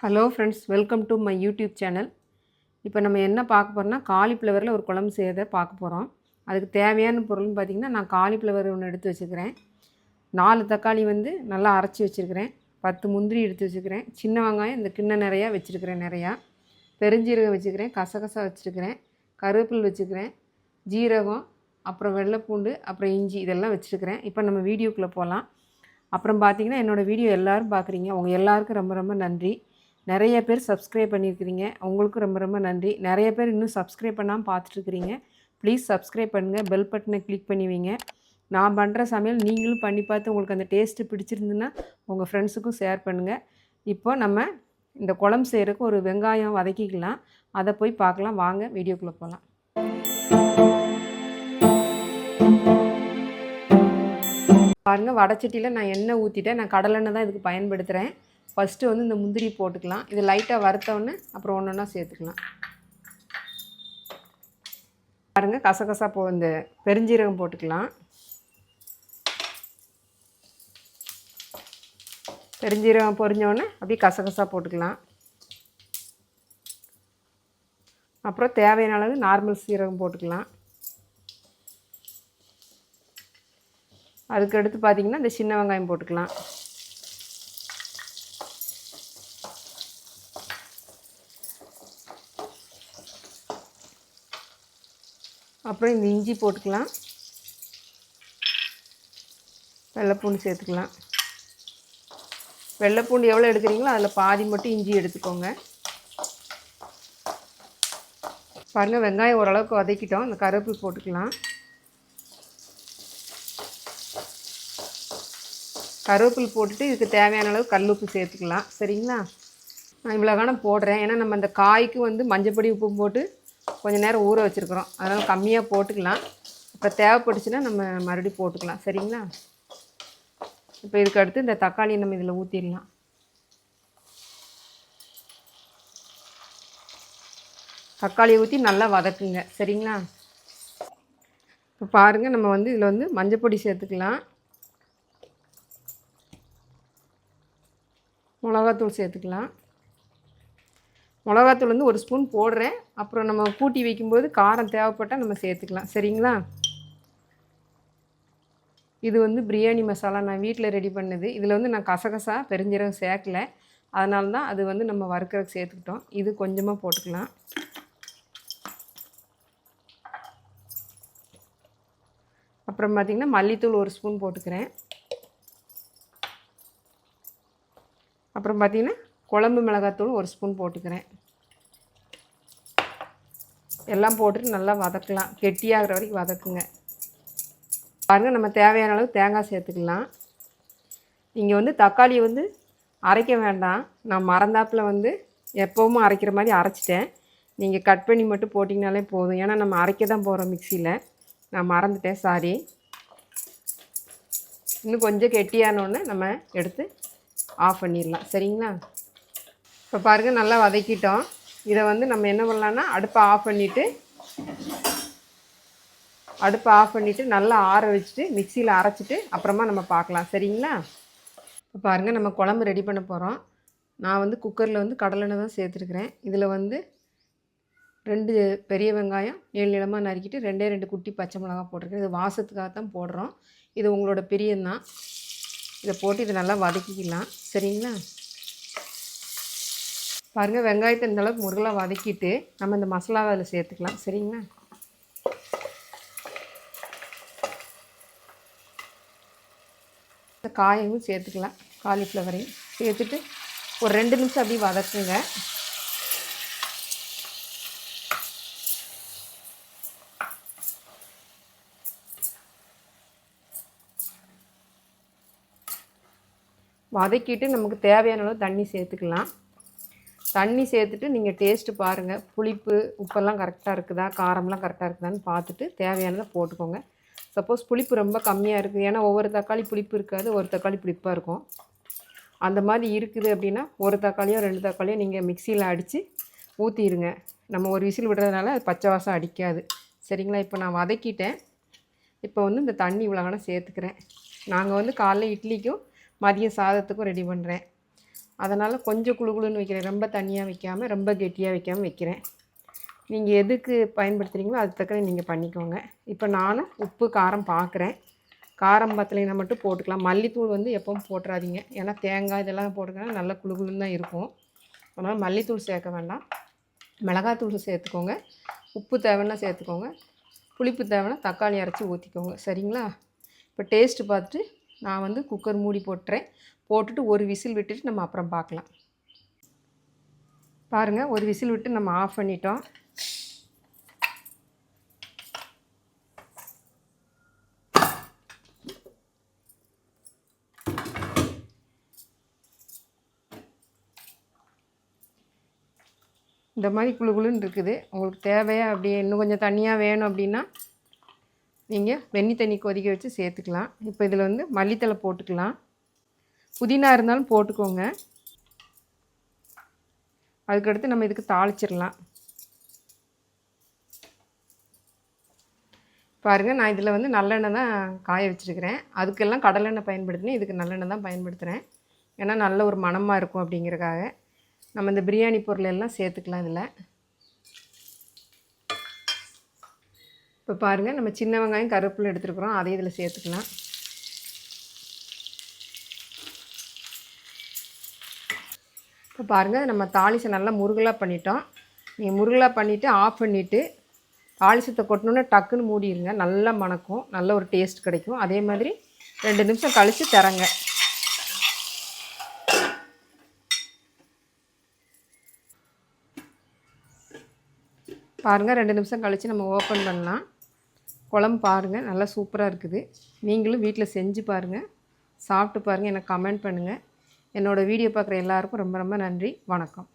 Hello friends, welcome to my YouTube channel. இப்போ நம்ம என்ன பார்க்க போகிறோம்னா, காலிஃப்ளவரில் ஒரு குழம்பு செய்கிறத பார்க்க போகிறோம். அதுக்கு தேவையான பொருள்னு பார்த்திங்கன்னா, நான் காலிஃப்ளவர் ஒன்று எடுத்து வச்சுக்கிறேன், 4 தக்காளி நல்லா அரைச்சி வச்சுருக்கிறேன், 10 முந்திரி எடுத்து வச்சுக்கிறேன், சின்ன வெங்காயம் இந்த கிண்ணம் நிறையா வச்சுருக்கிறேன், நிறையா பெருஞ்சீரகம் வச்சுக்கிறேன், கசகசா வச்சுருக்கிறேன், கருவேப்பில் வச்சுக்கிறேன், ஜீரகம், அப்புறம் வெள்ளைப்பூண்டு, அப்புறம் இஞ்சி இதெல்லாம் வச்சுருக்கிறேன். இப்போ நம்ம வீடியோக்குள்ளே போகலாம். அப்புறம் பார்த்திங்கன்னா, என்னோடய வீடியோ எல்லோரும் பார்க்குறீங்க, உங்கள் எல்லாருக்கும் ரொம்ப ரொம்ப நன்றி. நிறைய பேர் சப்ஸ்கிரைப் பண்ணியிருக்கிறீங்க, உங்களுக்கும் ரொம்ப ரொம்ப நன்றி. நிறைய பேர் இன்னும் சப்ஸ்கிரைப் பண்ணாமல் பார்த்துட்ருக்கிறீங்க. ப்ளீஸ் சப்ஸ்கிரைப் பண்ணுங்கள், பெல் பட்டனை கிளிக் பண்ணுவீங்க. நான் பண்ணுற சமையல் நீங்களும் பண்ணி பார்த்து உங்களுக்கு அந்த டேஸ்ட்டு பிடிச்சிருந்துன்னா உங்கள் ஃப்ரெண்ட்ஸுக்கும் ஷேர் பண்ணுங்கள். இப்போ நம்ம இந்த குழம்பு செய்கிறதுக்கு ஒரு வெங்காயம் வதக்கிக்கலாம், அதை போய் பார்க்கலாம். வாங்க வீடியோக்குள்ளே போகலாம். பாருங்கள், வடைச்சட்டியில் நான் எண்ணெய் ஊற்றிட்டேன். நான் கடலெண்ணெய் தான் இதுக்கு பயன்படுத்துகிறேன். ஃபஸ்ட்டு இந்த முந்திரி போட்டுக்கலாம். இது லைட்டாக வறுத்தவுடனே அப்புறம் ஒன்று ஒன்றா சேர்த்துக்கலாம். பாருங்கள், கசகசா இந்த பெருஞ்சீரகம் போட்டுக்கலாம். பெருஞ்சீரகம் பொரிஞ்சோடனே அப்படியே கசகசா போட்டுக்கலாம். அப்புறம் தேவையான அளவு நார்மல் சீரகம் போட்டுக்கலாம். அதுக்கு அடுத்து பார்த்திங்கன்னா இந்த சின்ன வெங்காயம் போட்டுக்கலாம். அப்புறம் இந்த இஞ்சி போட்டுக்கலாம். வெள்ளைப்பூண்டு சேர்த்துக்கலாம். வெள்ளைப்பூண்டு எவ்வளோ எடுக்கிறீங்களோ அதில் பாதி மட்டும் இஞ்சி எடுத்துக்கோங்க. பாருங்கள், வெங்காயம் ஓரளவுக்கு வதக்கிட்டோம். இந்த கருவேப்பிலை போட்டுக்கலாம். கருவேப்பிலை போட்டுட்டு இதுக்கு தேவையான அளவு கல்லுப்பு சேர்த்துக்கலாம். சரிங்களா? நான் இவ்வளோ காணம் போடுறேன், ஏன்னா நம்ம அந்த காய்க்கு மஞ்சப்பொடி உப்பு போட்டு கொஞ்சம் நேரம் ஊற வச்சுருக்குறோம். அதனால் கம்மியாக போட்டுக்கலாம். இப்போ தேவைப்பட்டுச்சுன்னா நம்ம மறுபடியும் போட்டுக்கலாம். சரிங்களா? இப்போ இதுக்கு அடுத்து இந்த தக்காளியை நம்ம இதில் ஊற்றிடலாம். தக்காளியை ஊற்றி நல்லா வதக்குங்க. சரிங்களா? இப்போ பாருங்கள், நம்ம இதில் மஞ்சப்பொடி சேர்த்துக்கலாம், மிளகாத்தூள் சேர்த்துக்கலாம். மிளகாத்தூள் 1 ஸ்பூன் போடுறேன். அப்புறம் நம்ம கூட்டி வைக்கும்போது காரம் தேவைப்பட்டால் நம்ம சேர்த்துக்கலாம். சரிங்களா? இது பிரியாணி மசாலா நான் வீட்டில் ரெடி பண்ணது. இதில் நான் கசகசா பெருஞ்சீரகம் சேர்க்கலை, அதனால தான் அது நம்ம வறுக்கிறதுக்கு சேர்த்துக்கிட்டோம். இது கொஞ்சமாக போட்டுக்கலாம். அப்புறம் பார்த்திங்கன்னா மல்லித்தூள் 1 ஸ்பூன் போட்டுக்கிறேன். அப்புறம் பார்த்திங்கன்னா குழம்பு மிளகாத்தூள் 1 ஸ்பூன் போட்டுக்கிறேன். எல்லாம் போட்டுட்டு நல்லா வதக்கலாம். கெட்டியாகிற வரைக்கும் வதக்குங்க. பாருங்கள், நம்ம தேவையான அளவு தேங்காய் சேர்த்துக்கலாம். நீங்கள் தக்காளியை அரைக்க வேண்டாம். நான் மறந்தாப்பில் எப்போவும் அரைக்கிற மாதிரி அரைச்சிட்டேன். நீங்கள் கட் பண்ணி மட்டும் போட்டிங்கனாலே போதும். ஏன்னா நம்ம அரைக்க தான் போகிறோம் மிக்சியில். நான் மறந்துட்டேன், சாரி. இன்னும் கொஞ்சம் கெட்டியானோடனே நம்ம எடுத்து ஆஃப் பண்ணிடலாம். சரிங்களா? இப்போ பாருங்கள், நல்லா வதக்கிட்டோம். இதை நம்ம என்ன பண்ணலான்னா அடுப்பை ஆஃப் பண்ணிவிட்டு நல்லா ஆற வச்சுட்டு மிக்சியில் அரைச்சிட்டு அப்புறமா நம்ம பார்க்கலாம். சரிங்களா? இப்போ பாருங்கள், நம்ம குழம்பு ரெடி பண்ண போகிறோம். நான் குக்கரில் கடலெண்ணெய் தான் சேர்த்துருக்குறேன். இதில் 2 பெரிய வெங்காயம் நீளமாக நறுக்கிட்டு 2 குட்டி பச்சை மிளகா போட்டிருக்கேன். இது வாசத்துக்காக தான் போடுறோம். இது உங்களோட பிரியம்தான். இதை போட்டு இதை நல்லா வதக்கிக்கலாம். சரிங்களா? பாருங்கள், வெங்காயத்தை இந்த அளவுக்கு முருகலாக வதக்கிட்டு நம்ம இந்த மசாலாவை அதில் சேர்த்துக்கலாம். சரிங்களா? இந்த காயையும் சேர்த்துக்கலாம். காலிஃப்ளவரையும் சேர்த்துட்டு ஒரு 2 நிமிஷம் அப்படியே வதக்குங்க. வதக்கிட்டு நமக்கு தேவையான அளவு தண்ணி சேர்த்துக்கலாம். தண்ணி சேர்த்துட்டு நீங்கள் டேஸ்ட்டு பாருங்கள், புளிப்பு உப்பெல்லாம் கரெக்டாக இருக்குதா, காரம்லாம் கரெக்டாக இருக்குதான்னு பார்த்துட்டு தேவையானதை போட்டுக்கோங்க. சப்போஸ் புளிப்பு ரொம்ப கம்மியாக இருக்குது, ஏன்னா ஒவ்வொரு தக்காளி புளிப்பு இருக்காது, ஒரு தக்காளி புளிப்பாக இருக்கும். அந்த மாதிரி இருக்குது அப்படின்னா ஒரு தக்காளியோ 2 தக்காளியோ நீங்கள் மிக்சியில் அடித்து ஊற்றிடுங்க. நம்ம ஒரு விசில் விடுறதுனால அது பச்சை வாசம் அடிக்காது. சரிங்களா? இப்போ நான் வதக்கிட்டேன். இப்போ இந்த தண்ணி இவ்வளோகான சேர்த்துக்கிறேன். நாங்கள் காலைல இட்லிக்கும் மதியம் சாதத்துக்கும் ரெடி பண்ணுறேன். அதனால் கொஞ்சம் குழுன்னு வைக்கிறேன். ரொம்ப தண்ணியாக வைக்காமல் ரொம்ப கெட்டியாக வைக்காமல் வைக்கிறேன். நீங்கள் எதுக்கு பயன்படுத்துகிறீங்களோ அது தக்க நீங்கள் பண்ணிக்கோங்க. இப்போ நானும் உப்பு காரம் பார்க்குறேன். காரம் பத்தலைன்னா மட்டும் போட்டுக்கலாம். மல்லித்தூள் வந்து எப்பவும் போட்டுறாதீங்க. ஏன்னா தேங்காய் இதெல்லாம் போட்டுக்கன்னா நல்லா குழுன்னு தான் இருக்கும். அதனால் மல்லித்தூள் சேர்க்க வேண்டாம். மிளகாத்தூள் சேர்த்துக்கோங்க. உப்பு தேவைன்னா சேர்த்துக்கோங்க. புளிப்பு தேவைன்னா தக்காளி அரைச்சி ஊற்றிக்கோங்க. சரிங்களா? இப்போ டேஸ்ட்டு பார்த்துட்டு நான் வந்து குக்கர் மூடி போட்டுறேன். போட்டுட்டு ஒரு விசில் விட்டுட்டு நம்ம அப்புறம் பார்க்கலாம். பாருங்கள், ஒரு விசில் விட்டு நம்ம ஆஃப் பண்ணிட்டோம். இந்த மாதிரி குழுன்னு இருக்குது. உங்களுக்கு தேவையா அப்படியே இன்னும் கொஞ்சம் தண்ணியாக வேணும் அப்படின்னா நீங்கள் வெந்நி தண்ணி கொதிக்க வச்சு சேர்த்துக்கலாம். இப்போ இதில் வந்து மல்லித்தழை போட்டுக்கலாம். புதினா இருந்தாலும் போட்டுக்கோங்க. அதுக்கடுத்து நம்ம இதுக்கு தாளிச்சிடலாம். பாருங்கள், நான் இதில் வந்து நல்லெண்ணெய் தான் காய வச்சுருக்கிறேன். அதுக்கெல்லாம் கடலெண்ணெய் பயன்படுத்தினேன். இதுக்கு நல்லெண்ணெய் தான் பயன்படுத்துகிறேன். ஏன்னா நல்ல ஒரு மணமாக இருக்கும் அப்படிங்கிறக்காக. நம்ம இந்த பிரியாணி பொருள் எல்லாம் சேர்த்துக்கலாம் இதில். இப்போ பாருங்கள், நம்ம சின்ன வெங்காயம் கருவேப்பிலை எடுத்துருக்குறோம். அதையும் இதில் சேர்த்துக்கலாம். இப்போ பாருங்கள், நம்ம தாளிசை நல்லா முருகலாக பண்ணிட்டோம். நீங்கள் முருகலாக பண்ணிவிட்டு ஆஃப் பண்ணிவிட்டு தாளிசத்தை கொட்டணுன்னு டக்குன்னு மூடிடுங்க. நல்லா மணக்கும், நல்ல ஒரு டேஸ்ட் கிடைக்கும். அதே மாதிரி 2 நிமிஷம் கழித்து தரங்க. பாருங்கள், 2 நிமிஷம் கழித்து நம்ம ஓப்பன் பண்ணலாம். குழம்பு பாருங்கள், நல்லா சூப்பராக இருக்குது. நீங்களும் வீட்டில் செஞ்சு பாருங்கள், சாப்பிட்டு பாருங்கள், எனக்கு கமெண்ட் பண்ணுங்கள். என்னோடய வீடியோ பார்க்குற எல்லாருக்கும் ரொம்ப ரொம்ப நன்றி. வணக்கம்.